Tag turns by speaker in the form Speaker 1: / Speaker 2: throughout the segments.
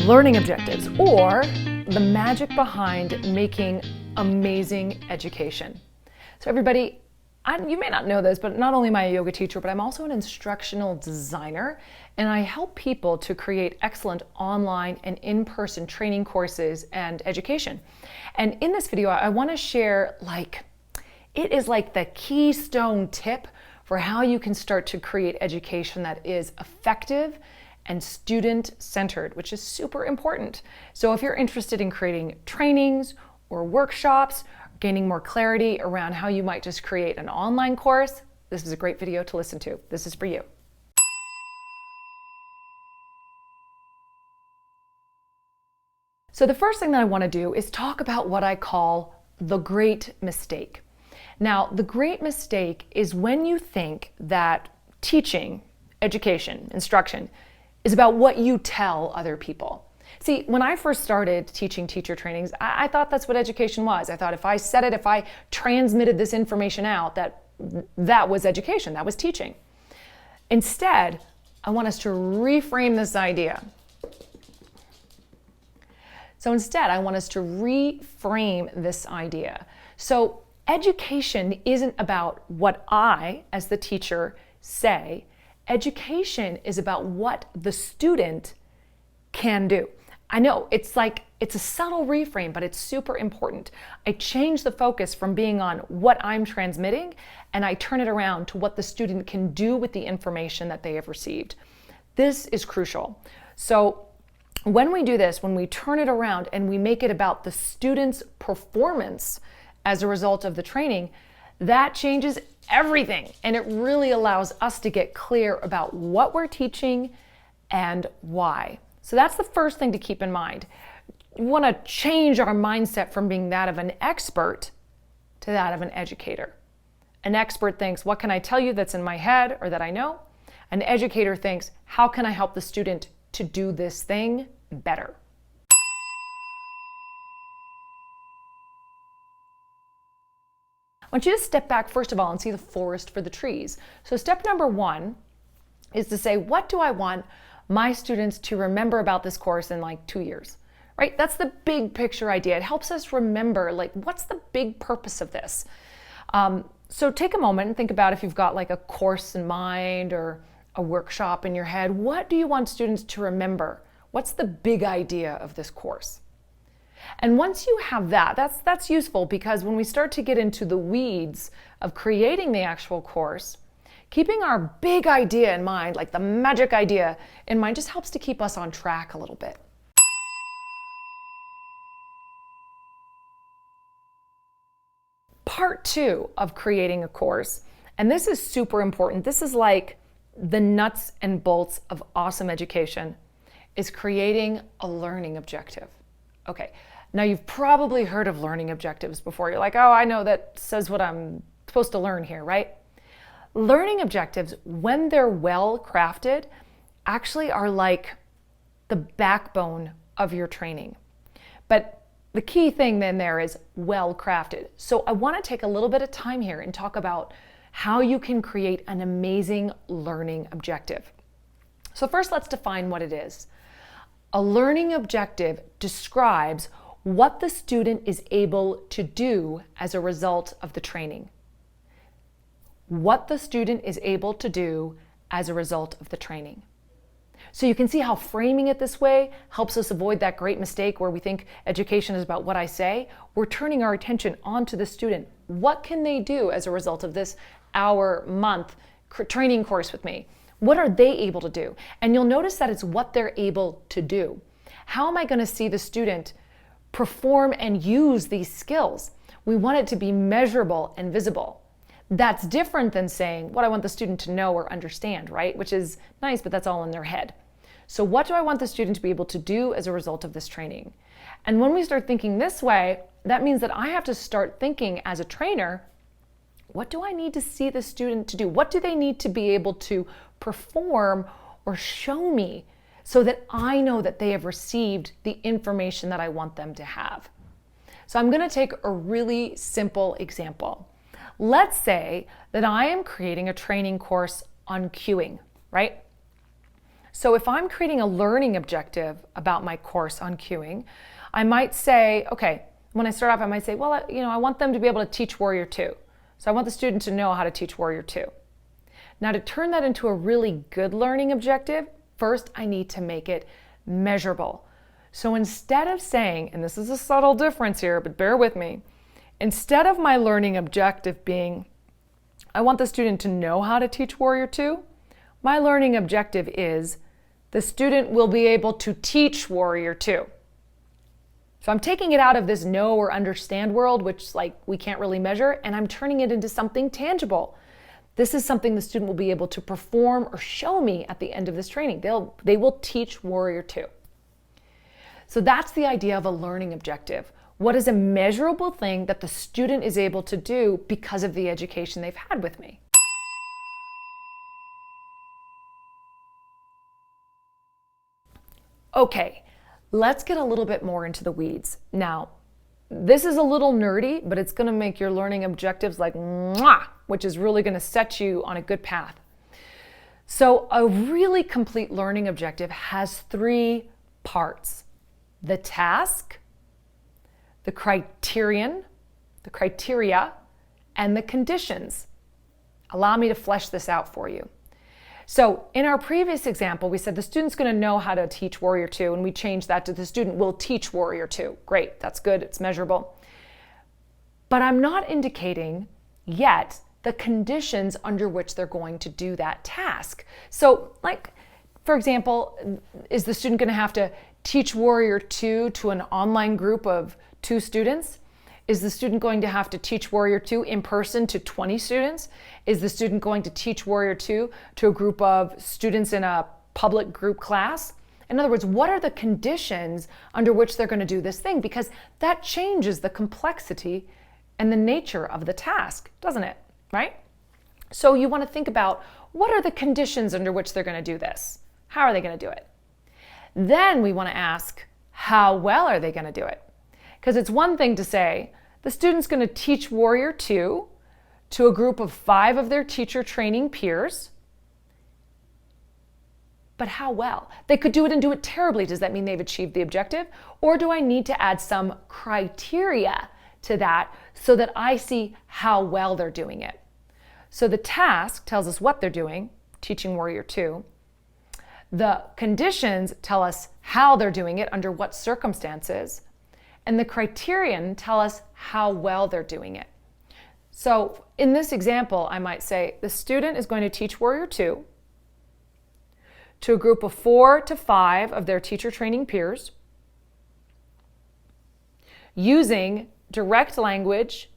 Speaker 1: learning objectives, or the magic behind making amazing education. So everybody, you may not know this, but not only am I a yoga teacher, but I'm also an instructional designer, and I help people to create excellent online and in-person training courses and education. And in this video, I want to share it is like the keystone tip for how you can start to create education that is effective and student-centered, which is super important. So if you're interested in creating trainings or workshops, gaining more clarity around how you might just create an online course, this is a great video to listen to. This is for you. So the first thing that I want to do is talk about what I call the great mistake. Now, the great mistake is when you think that teaching, education, instruction is about what you tell other people. See, when I first started teaching teacher trainings, I thought that's what education was. I thought if I said it, if I transmitted this information out, that was education, that was teaching. Instead, I want us to reframe this idea. So instead, I want us to reframe this idea. So education isn't about what I, as the teacher, say. Education is about what the student can do. I know it's a subtle reframe, but it's super important. I change the focus from being on what I'm transmitting, and I turn it around to what the student can do with the information that they have received. This is crucial. So when we do this, when we turn it around and we make it about the student's performance as a result of the training, that changes everything. And it really allows us to get clear about what we're teaching and why. So that's the first thing to keep in mind. We want to change our mindset from being that of an expert to that of an educator. An expert thinks, what can I tell you that's in my head or that I know? An educator thinks, how can I help the student to do this thing better? I want you to step back first of all and see the forest for the trees. So step number one is to say, what do I want my students to remember about this course in 2 years, right? That's the big picture idea. It helps us remember, what's the big purpose of this? So take a moment and think about if you've got a course in mind or a workshop in your head. What do you want students to remember? What's the big idea of this course? And once you have that's useful, because when we start to get into the weeds of creating the actual course, keeping our big idea in mind, the magic idea in mind, just helps to keep us on track a little bit. Part two of creating a course, and this is super important, this is the nuts and bolts of awesome education, is creating a learning objective. Okay, now you've probably heard of learning objectives before. You're like, oh, I know that says what I'm supposed to learn here, right? Learning objectives, when they're well crafted, actually are like the backbone of your training. But the key thing then there is well crafted. So I want to take a little bit of time here and talk about how you can create an amazing learning objective. So first, let's define what it is. A learning objective describes what the student is able to do as a result of the training. What the student is able to do as a result of the training. So you can see how framing it this way helps us avoid that great mistake where we think education is about what I say. We're turning our attention onto the student. What can they do as a result of this hour-month training course with me? What are they able to do? And you'll notice that it's what they're able to do. How am I going to see the student perform and use these skills? We want it to be measurable and visible. That's different than saying what I want the student to know or understand, right? Which is nice, but that's all in their head. So what do I want the student to be able to do as a result of this training? And when we start thinking this way, that means that I have to start thinking as a trainer, what do I need to see the student to do? What do they need to be able to perform or show me so that I know that they have received the information that I want them to have? So I'm going to take a really simple example. Let's say that I am creating a training course on cueing, right? So if I'm creating a learning objective about my course on cueing, I might say, okay, when I start off, I might say, well, I want them to be able to teach Warrior 2. So I want the student to know how to teach Warrior 2. Now, to turn that into a really good learning objective, first I need to make it measurable. So instead of saying, and this is a subtle difference here, but bear with me, instead of my learning objective being, I want the student to know how to teach Warrior 2, my learning objective is the student will be able to teach Warrior 2. So I'm taking it out of this know or understand world, which we can't really measure, and I'm turning it into something tangible. This is something the student will be able to perform or show me at the end of this training. They will teach Warrior 2. So that's the idea of a learning objective. What is a measurable thing that the student is able to do because of the education they've had with me? Okay, let's get a little bit more into the weeds. Now, this is a little nerdy, but it's going to make your learning objectives like mwah, which is really going to set you on a good path. So a really complete learning objective has 3 parts: the task, the criterion, the criteria, and the conditions. Allow me to flesh this out for you. So in our previous example, we said the student's going to know how to teach Warrior 2, and we changed that to the student will teach Warrior 2. Great, that's good, it's measurable. But I'm not indicating yet the conditions under which they're going to do that task. So for example, is the student going to have to teach Warrior 2 to an online group of 2 students? Is the student going to have to teach Warrior 2 in person to 20 students? Is the student going to teach Warrior 2 to a group of students in a public group class? In other words, what are the conditions under which they're going to do this thing? Because that changes the complexity and the nature of the task, doesn't it? Right? So you want to think about, what are the conditions under which they're going to do this? How are they going to do it? Then we want to ask, how well are they going to do it? Because it's one thing to say, the student's going to teach Warrior 2 to a group of 5 of their teacher training peers. But how well? They could do it and do it terribly. Does that mean they've achieved the objective? Or do I need to add some criteria to that so that I see how well they're doing it? So the task tells us what they're doing, teaching Warrior 2. The conditions tell us how they're doing it, under what circumstances. And the criterion tell us how well they're doing it. So in this example, I might say the student is going to teach Warrior 2 to a group of 4 to 5 of their teacher training peers using direct language,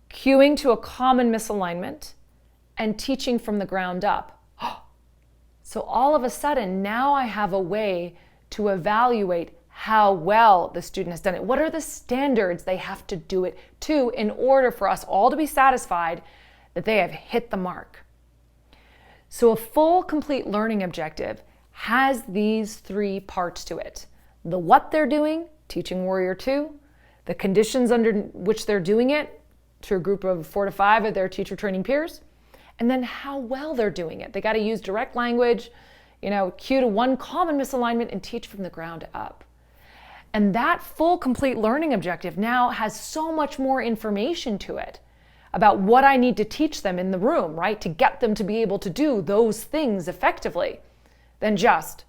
Speaker 1: cueing to a common misalignment, and teaching from the ground up. So all of a sudden, now I have a way to evaluate how well the student has done it. What are the standards they have to do it to in order for us all to be satisfied that they have hit the mark? So a full, complete learning objective has these 3 parts to it. The what they're doing, teaching Warrior 2, the conditions under which they're doing it to a group of 4 to 5 of their teacher training peers, and then how well they're doing it. They got to use direct language, cue to one common misalignment and teach from the ground up. And that full, complete learning objective now has so much more information to it about what I need to teach them in the room, right? To get them to be able to do those things effectively than just,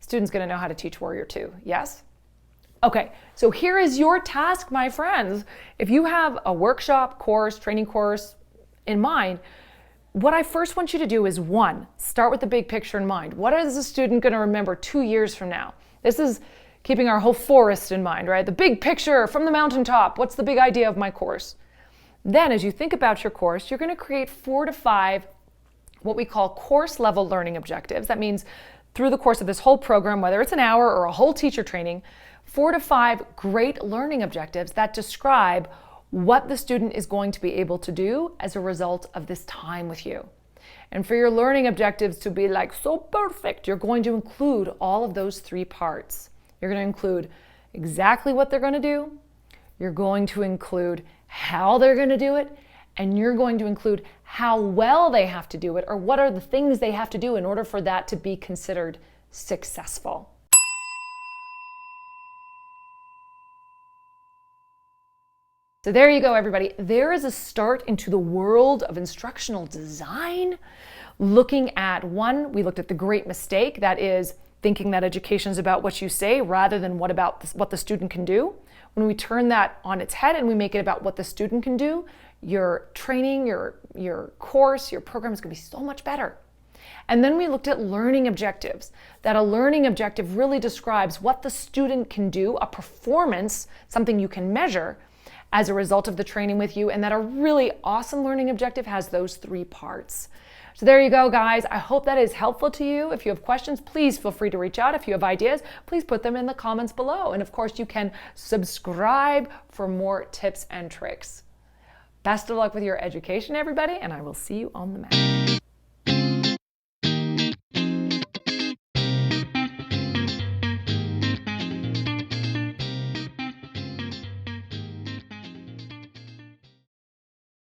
Speaker 1: student's going to know how to teach Warrior 2. Yes? Okay, so here is your task, my friends. If you have a workshop, course, training course in mind, what I first want you to do is 1, start with the big picture in mind. What is the student going to remember 2 years from now? This is keeping our whole forest in mind, right? The big picture from the mountaintop. What's the big idea of my course? Then as you think about your course, you're going to create 4 to 5 what we call course level learning objectives. That means through the course of this whole program, whether it's an hour or a whole teacher training, 4 to 5 great learning objectives that describe what the student is going to be able to do as a result of this time with you. And for your learning objectives to be so perfect, you're going to include all of those 3 parts. You're going to include exactly what they're going to do. You're going to include how they're going to do it. and you're going to include how well they have to do it, or what are the things they have to do in order for that to be considered successful. So there you go, everybody. There is a start into the world of instructional design, looking at we looked at the great mistake, that is thinking that education is about what you say rather than what the student can do. When we turn that on its head and we make it about what the student can do, your training, your course, your program is going to be so much better. And then we looked at learning objectives, that a learning objective really describes what the student can do, a performance, something you can measure as a result of the training with you, and that a really awesome learning objective has those 3 parts. So there you go, guys. I hope that is helpful to you. If you have questions, please feel free to reach out. If you have ideas, please put them in the comments below. And of course, you can subscribe for more tips and tricks. Best of luck with your education, everybody, and I will see you on the mat.